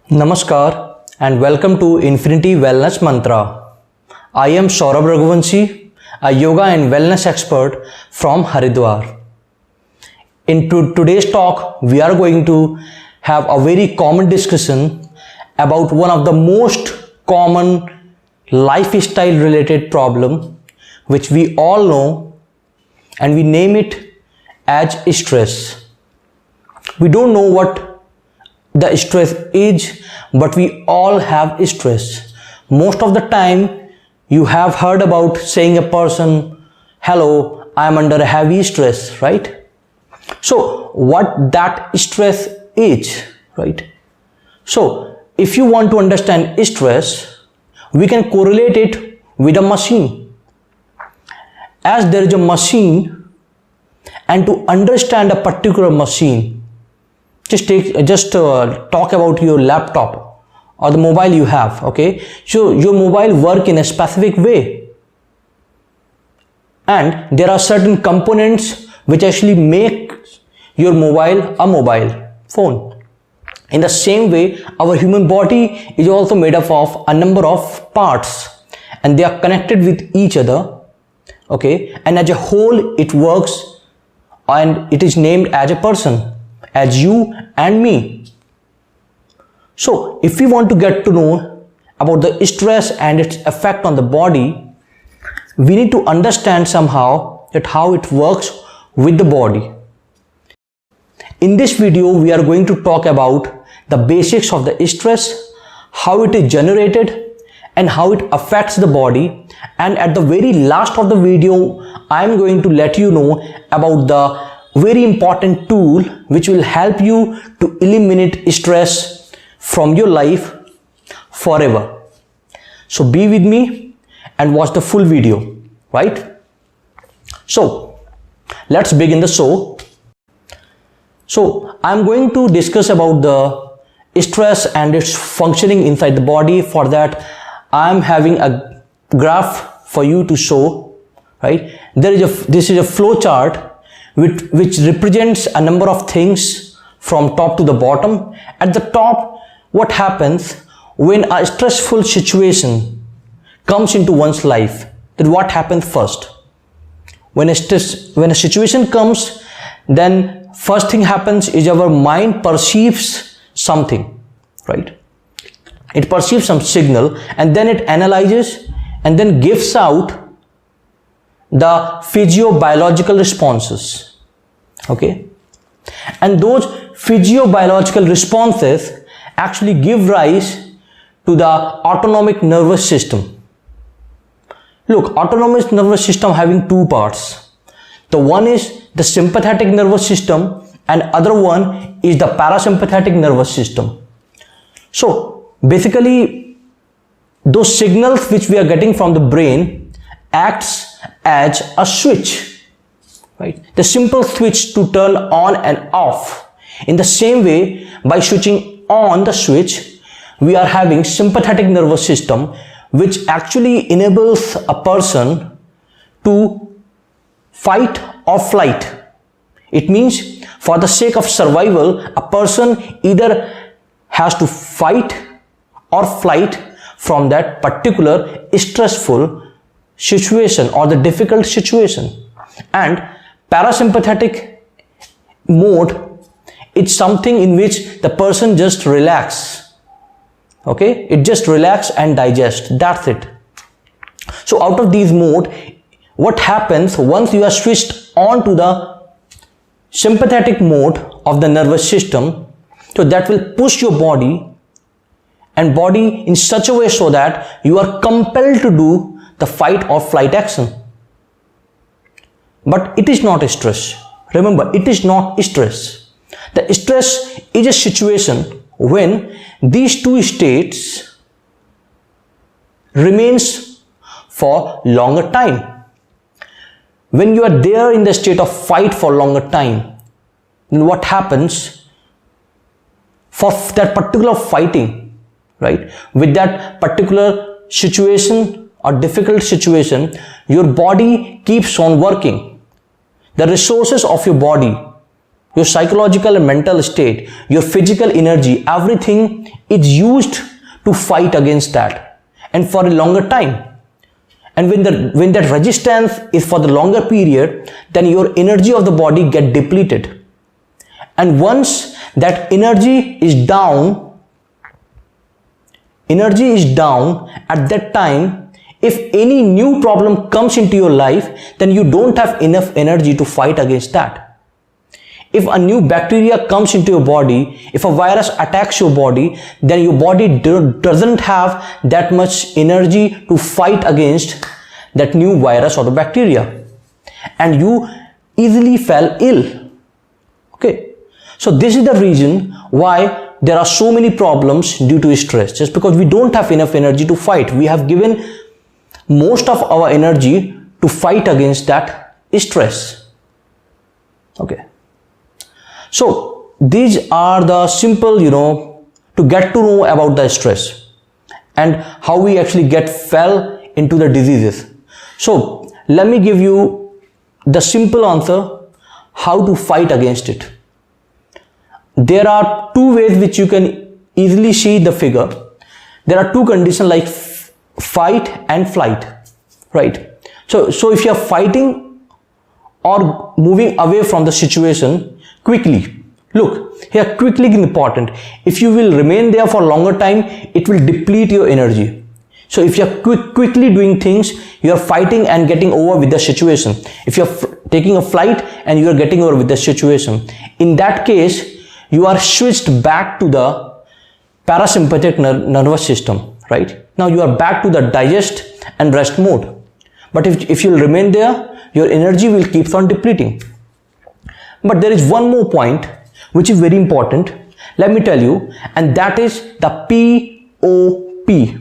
Namaskar and welcome to Infinity Wellness Mantra. I am Saurabh Raghuvanshi, a yoga and wellness expert from Haridwar. In today's talk, we are going to have a very common discussion about one of the most common lifestyle related problem which we all know, and we name it as stress. We don't know what the stress is, but we all have stress. Most of the time you have heard about saying a person, hello, I am under a heavy stress, right? So what that stress is, right? So if you want to understand stress, we can correlate it with a machine. As there is a machine, and to understand a particular machine, just talk about your laptop or the mobile you have. Okay, so your mobile work in a specific way, and there are certain components which actually make your mobile a mobile phone. In the same way, our human body is also made up of a number of parts, and they are connected with each other. Okay, and as a whole it works, and it is named as a person, as you and me. So if we want to get to know about the stress and its effect on the body, we need to understand somehow that how it works with the body. In this video, we are going to talk about the basics of the stress, how it is generated, and how it affects the body. And at the very last of the video, I am going to let you know about the very important tool which will help you to eliminate stress from your life forever. So be with me and watch the full video, right? So let's begin the show. So I'm going to discuss about the stress and its functioning inside the body. For that, I'm having a graph for you to show, right? This is a flow chart which represents a number of things from top to the bottom. At the top, what happens when a stressful situation comes into one's life? Then what happens first? When a situation comes, then first thing happens is our mind perceives something, right? It perceives some signal, and then it analyzes and then gives out the physiobiological responses. Okay, and those physiobiological responses actually give rise to the autonomic nervous system. Look, autonomic nervous system having two parts. The one is the sympathetic nervous system, and other one is the parasympathetic nervous system. So basically, those signals which we are getting from the brain acts as a switch, right? The simple switch to turn on and off. In the same way, by switching on the switch, we are having sympathetic nervous system, which actually enables a person to fight or flight. It means for the sake of survival, a person either has to fight or flight from that particular stressful situation or the difficult situation. And parasympathetic mode, it's something in which the person just relax. Okay, it just relax and digest, that's it. So out of these mode, what happens once you are switched on to the sympathetic mode of the nervous system, so that will push your body in such a way so that you are compelled to do the fight or flight action. But it is not stress. Remember, it is not stress. The stress is a situation when these two states remains for longer time. When you are there in the state of fight for longer time, then what happens for that particular fighting, right? With that particular situation or difficult situation, your body keeps on working. The resources of your body, your psychological and mental state, your physical energy, everything is used to fight against that and for a longer time. And when that resistance is for the longer period, then your energy of the body get depleted. And once that energy is down at that time, if any new problem comes into your life, then you don't have enough energy to fight against that. If a new bacteria comes into your body, if a virus attacks your body, then your body doesn't have that much energy to fight against that new virus or the bacteria, and you easily fell ill. Okay, so this is the reason why there are so many problems due to stress, just because we don't have enough energy to fight. We have given most of our energy to fight against that stress. Okay, so these are the simple, to get to know about the stress and how we actually fell into the diseases. So let me give you the simple answer how to fight against it. There are two ways which you can easily see the figure. There are two conditions like fight and flight, right? So if you are fighting or moving away from the situation quickly, look here, quickly is important. If you will remain there for a longer time, it will deplete your energy. So if you are quickly doing things, you are fighting and getting over with the situation. If you are taking a flight and you are getting over with the situation, in that case, you are switched back to the parasympathetic nervous system, right? Now you are back to the digest and rest mode. But if you will remain there, your energy will keep on depleting. But there is one more point which is very important, let me tell you, and that is the POP.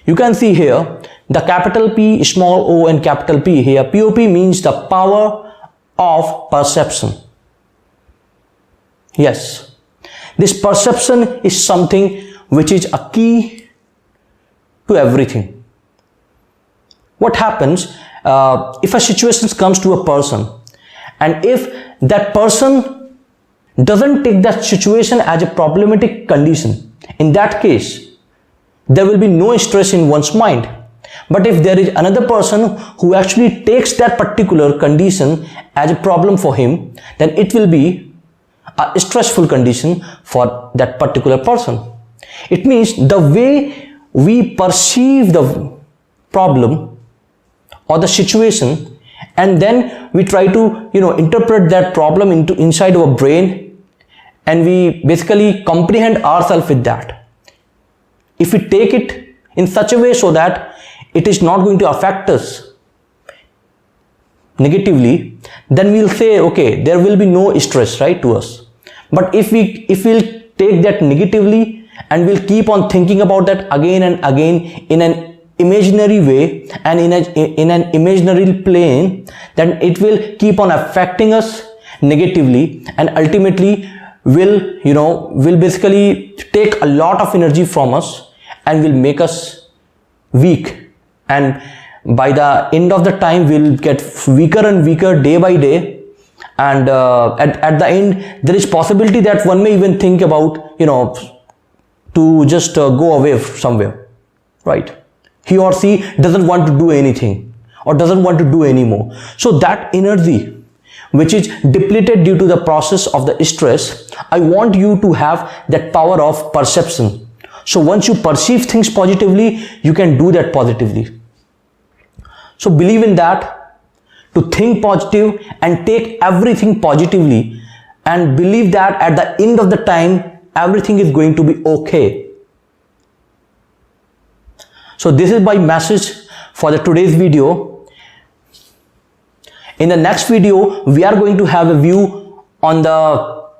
You can see here the capital P, small o and capital P here. POP means the power of perception. Yes, this perception is something which is a key to everything. What happens if a situation comes to a person, and if that person doesn't take that situation as a problematic condition, in that case there will be no stress in one's mind. But if there is another person who actually takes that particular condition as a problem for him, then it will be a stressful condition for that particular person. It means the way we perceive the problem or the situation, and then we try to interpret that problem inside our brain, and we basically comprehend ourselves with that. If we take it in such a way so that it is not going to affect us negatively, then we'll say, okay, there will be no stress, right, to us. But if we'll take that negatively and we'll keep on thinking about that again and again in an imaginary way and in an imaginary plane, then it will keep on affecting us negatively, and ultimately will basically take a lot of energy from us and will make us weak, and by the end of the time we'll get weaker and weaker day by day, and at the end there is possibility that one may even think about to just go away somewhere, right? He or she doesn't want to do anything or doesn't want to do anymore. So that energy which is depleted due to the process of the stress, I want you to have that power of perception. So once you perceive things positively, you can do that positively. So believe in that, to think positive and take everything positively, and believe that at the end of the time, everything is going to be okay. So this is my message for the today's video. In the next video, we are going to have a view on the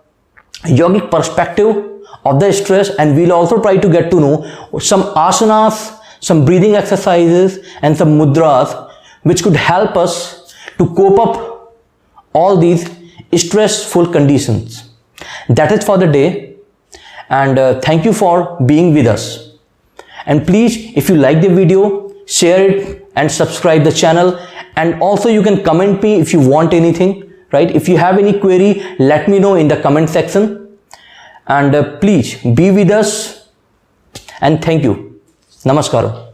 yogic perspective of the stress, and we'll also try to get to know some asanas, some breathing exercises and some mudras which could help us to cope up all these stressful conditions. That is for the day, and thank you for being with us. And please, if you like the video, share it and subscribe the channel, and also you can comment me if you want anything, right? If you have any query, let me know in the comment section, and please be with us, and thank you. Namaskaram.